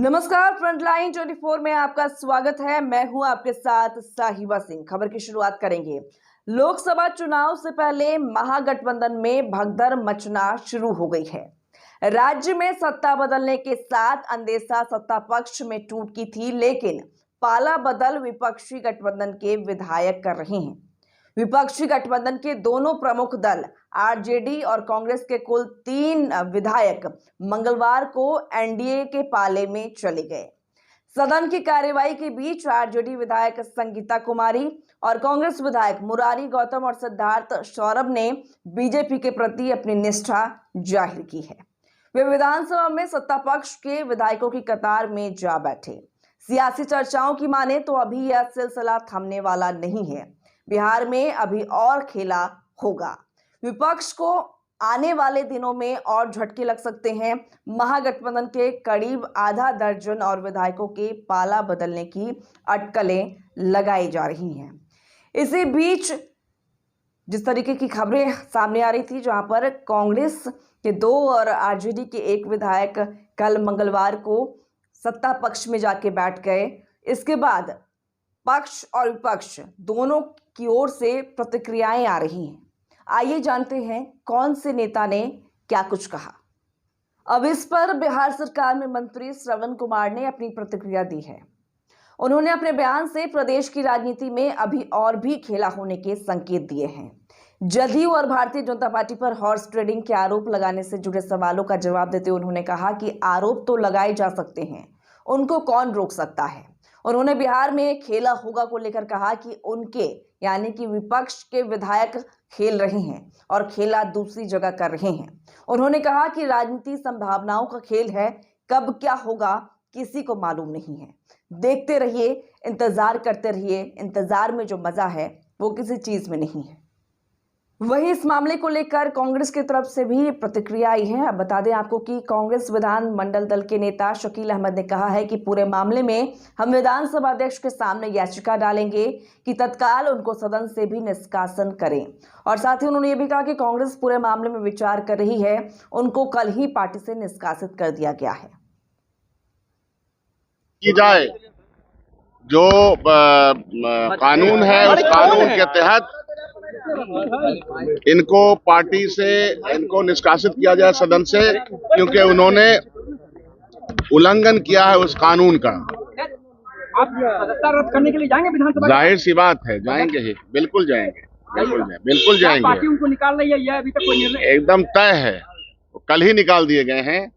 नमस्कार, फ्रंटलाइन 24 में आपका स्वागत है। मैं हूं आपके साथ साहिबा सिंह। खबर की शुरुआत करेंगे। लोकसभा चुनाव से पहले महागठबंधन में भगदड़ मचना शुरू हो गई है। राज्य में सत्ता बदलने के साथ अंदेशा सत्ता पक्ष में टूट की थी, लेकिन पाला बदल विपक्षी गठबंधन के विधायक कर रहे हैं। विपक्षी गठबंधन के दोनों प्रमुख दल आरजेडी और कांग्रेस के कुल 3 विधायक मंगलवार को एनडीए के पाले में चले गए। सदन की कार्यवाही के बीच आरजेडी विधायक संगीता कुमारी और कांग्रेस विधायक मुरारी गौतम और सिद्धार्थ सौरभ ने बीजेपी के प्रति अपनी निष्ठा जाहिर की है। वे विधानसभा में सत्ता पक्ष के विधायकों की कतार में जा बैठे। सियासी चर्चाओं की माने तो अभी यह सिलसिला थमने वाला नहीं है। बिहार में अभी और खेला होगा। विपक्ष को आने वाले दिनों में और झटके लग सकते हैं। महागठबंधन के करीब आधा दर्जन और विधायकों के पाला बदलने की अटकलें लगाई जा रही हैं। इसी बीच जिस तरीके की खबरें सामने आ रही थी, जहां पर कांग्रेस के 2 और आरजेडी के 1 विधायक कल मंगलवार को सत्ता पक्ष में जाके बैठ गए। इसके बाद पक्ष और विपक्ष दोनों की ओर से प्रतिक्रियाएं आ रही हैं। आइए जानते हैं कौन से नेता ने क्या कुछ कहा। अब इस पर बिहार सरकार में मंत्री श्रवण कुमार ने अपनी प्रतिक्रिया दी है। उन्होंने अपने बयान से प्रदेश की राजनीति में अभी और भी खेला होने के संकेत दिए हैं। जदयू और भारतीय जनता पार्टी पर हॉर्स ट्रेडिंग के आरोप लगाने से जुड़े सवालों का जवाब देते हुए उन्होंने कहा कि आरोप तो लगाए जा सकते हैं, उनको कौन रोक सकता है। उन्होंने बिहार में खेला होगा को लेकर कहा कि उनके यानी कि विपक्ष के विधायक खेल रहे हैं और खेला दूसरी जगह कर रहे हैं। उन्होंने कहा कि राजनीति संभावनाओं का खेल है, कब क्या होगा किसी को मालूम नहीं है। देखते रहिए, इंतजार करते रहिए। इंतजार में जो मजा है वो किसी चीज में नहीं है। वहीं इस मामले को लेकर कांग्रेस की तरफ से भी प्रतिक्रिया आई है। अब बता दें आपको कि कांग्रेस विधान मंडल दल के नेता शकील अहमद ने कहा है कि पूरे मामले में हम विधानसभा अध्यक्ष के सामने याचिका डालेंगे कि तत्काल उनको सदन से भी निष्कासन करें। और साथ ही उन्होंने ये भी कहा कि कांग्रेस पूरे मामले में विचार कर रही है, उनको कल ही पार्टी से निष्कासित कर दिया गया है। की जाए जो कानून है उस कानून के तहत इनको पार्टी से इनको निष्कासित किया जाए सदन से, क्योंकि उन्होंने उल्लंघन किया है उस कानून का। आप सदस्यता रद्द करने के लिए जाएंगे विधानसभा? जाहिर सी बात है, जाएंगे ही, बिल्कुल जाएंगे, बिल्कुल जाएंगे। पार्टी उनको निकाल रही है, यह अभी तक कोई निर्णय एकदम तय है, कल ही निकाल दिए गए हैं।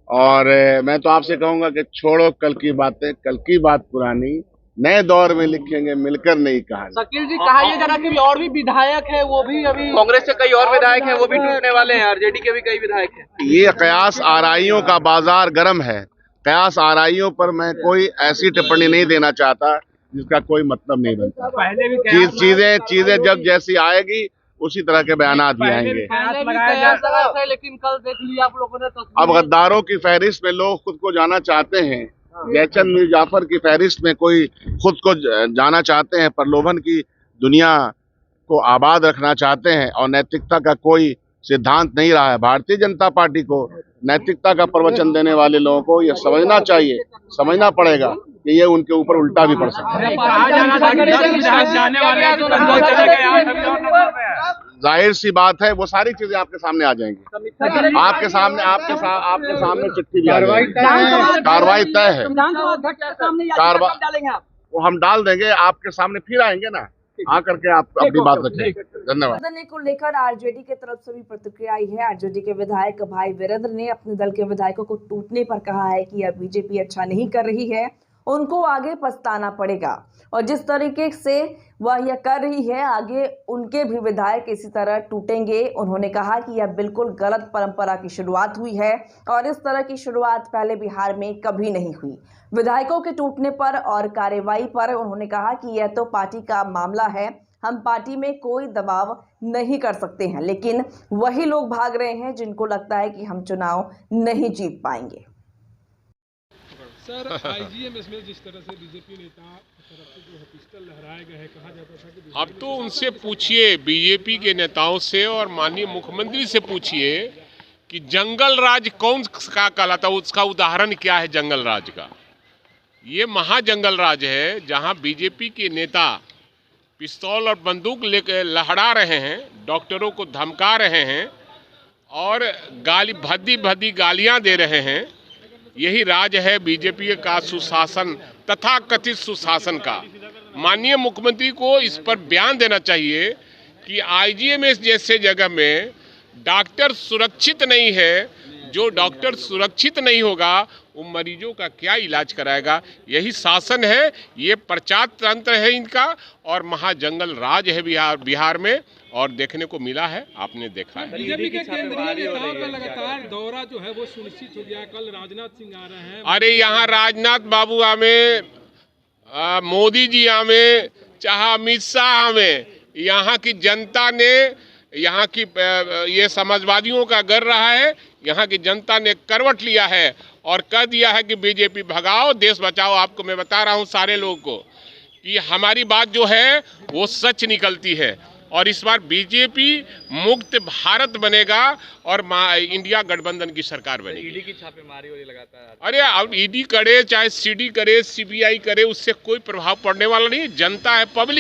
और मैं तो आपसे कहूंगा कि छोड़ो कल की बातें, कल की बात पुरानी, नए दौर में लिखेंगे मिलकर नई कहानी। शकील जी, कहा यह जरा कि और भी विधायक है, वो भी अभी कांग्रेस से कई और विधायक हैं, वो भी टूटने वाले हैं। आरजेडी के भी कई विधायक हैं। ये कयास आराइयों का बाजार गर्म है। कयास आराइयों पर मैं कोई ऐसी टिप्पणी नहीं देना चाहता जिसका कोई मतलब नहीं बनता। पहले भी चीजें जब जैसी आएगी उसी तरह के बयानात भी आएंगे। लेकिन कल देख लिया आप लोगों ने तो। अब गद्दारों की फहरिस्त में लोग खुद को जाना चाहते हैं। जयचंद मीर जाफर की फहरिस्त में कोई खुद को जाना चाहते हैं, प्रलोभन की दुनिया को आबाद रखना चाहते हैं और नैतिकता का कोई सिद्धांत नहीं रहा है। भारतीय जनता पार्टी को नैतिकता का प्रवचन देने वाले लोगों को यह समझना चाहिए, समझना पड़ेगा कि ये उनके ऊपर उल्टा भी पड़ सकता है। जाहिर सी बात है, वो सारी चीजें आपके सामने आ जाएंगी। आपके सामने चिट्ठी भी आ जाएगी। कार्रवाई तय है, वो हम डाल देंगे आपके सामने, फिर आएंगे ना, आकर के आप अपनी बात रखें। धन्यवाद। सदन को लेकर आरजेडी की तरफ से भी प्रतिक्रिया आई है। आरजेडी के विधायक भाई वीरेंद्र ने अपने दल के विधायकों को टूटने पर कहा है कि अब बीजेपी अच्छा नहीं कर रही है, उनको आगे पछताना पड़ेगा। और जिस तरीके से वह यह कर रही है, आगे उनके भी विधायक इसी तरह टूटेंगे। उन्होंने कहा कि यह बिल्कुल गलत परंपरा की शुरुआत हुई है और इस तरह की शुरुआत पहले बिहार में कभी नहीं हुई। विधायकों के टूटने पर और कार्रवाई पर उन्होंने कहा कि यह तो पार्टी का मामला है, हम पार्टी में कोई दबाव नहीं कर सकते हैं, लेकिन वही लोग भाग रहे हैं जिनको लगता है कि हम चुनाव नहीं जीत पाएंगे। सर, आईजीएमएस में जिस तरह से बीजेपी नेता तरफ से जो पिस्टल लहराया गया है, कहा जाता था कि अब तो उनसे पूछिए, बीजेपी के नेताओं से और माननीय मुख्यमंत्री से पूछिए कि जंगल राज कौन का कहलाता है, उसका उदाहरण क्या है जंगल राज का। ये महाजंगल राज है जहां बीजेपी के नेता पिस्तौल और बंदूक लेकर लहरा रहे हैं, डॉक्टरों को धमका रहे हैं और गाली भद्दी गालियां दे रहे हैं। यही राज है बीजेपी का सुशासन, तथा कथित सुशासन का। माननीय मुख्यमंत्री को इस पर बयान देना चाहिए कि आईजीएमएस जैसे जगह में डॉक्टर सुरक्षित नहीं है। जो डॉक्टर सुरक्षित नहीं होगा वो मरीजों का क्या इलाज कराएगा। यही शासन है, ये प्रचार तंत्र है इनका, और महाजंगल राज है बिहार में, और देखने को मिला है, आपने देखा है। बीजेपी के केंद्रीय नेताओं का लगातार दौरा जो है वो सुनिश्चित हो गया। कल राजनाथ सिंह आ रहे हैं। अरे यहाँ राजनाथ बाबू आवे, मोदी जी आवे, चाहे अमित शाह आवे, यहाँ की जनता ने, यहाँ की ये समाजवादियों का गर रहा है, यहाँ की जनता ने करवट लिया है और कह दिया है कि बीजेपी भगाओ, देश बचाओ। आपको मैं बता रहा हूँ सारे लोगों को कि हमारी बात जो है वो सच निकलती है, और इस बार बीजेपी मुक्त भारत बनेगा और इंडिया गठबंधन की सरकार बनेगी। ईडी की छापेमारी हो रही लगातार। अरे अब ईडी करे चाहे सीडी करे, सीबीआई करे, उससे कोई प्रभाव पड़ने वाला नहीं। जनता है, पब्लिक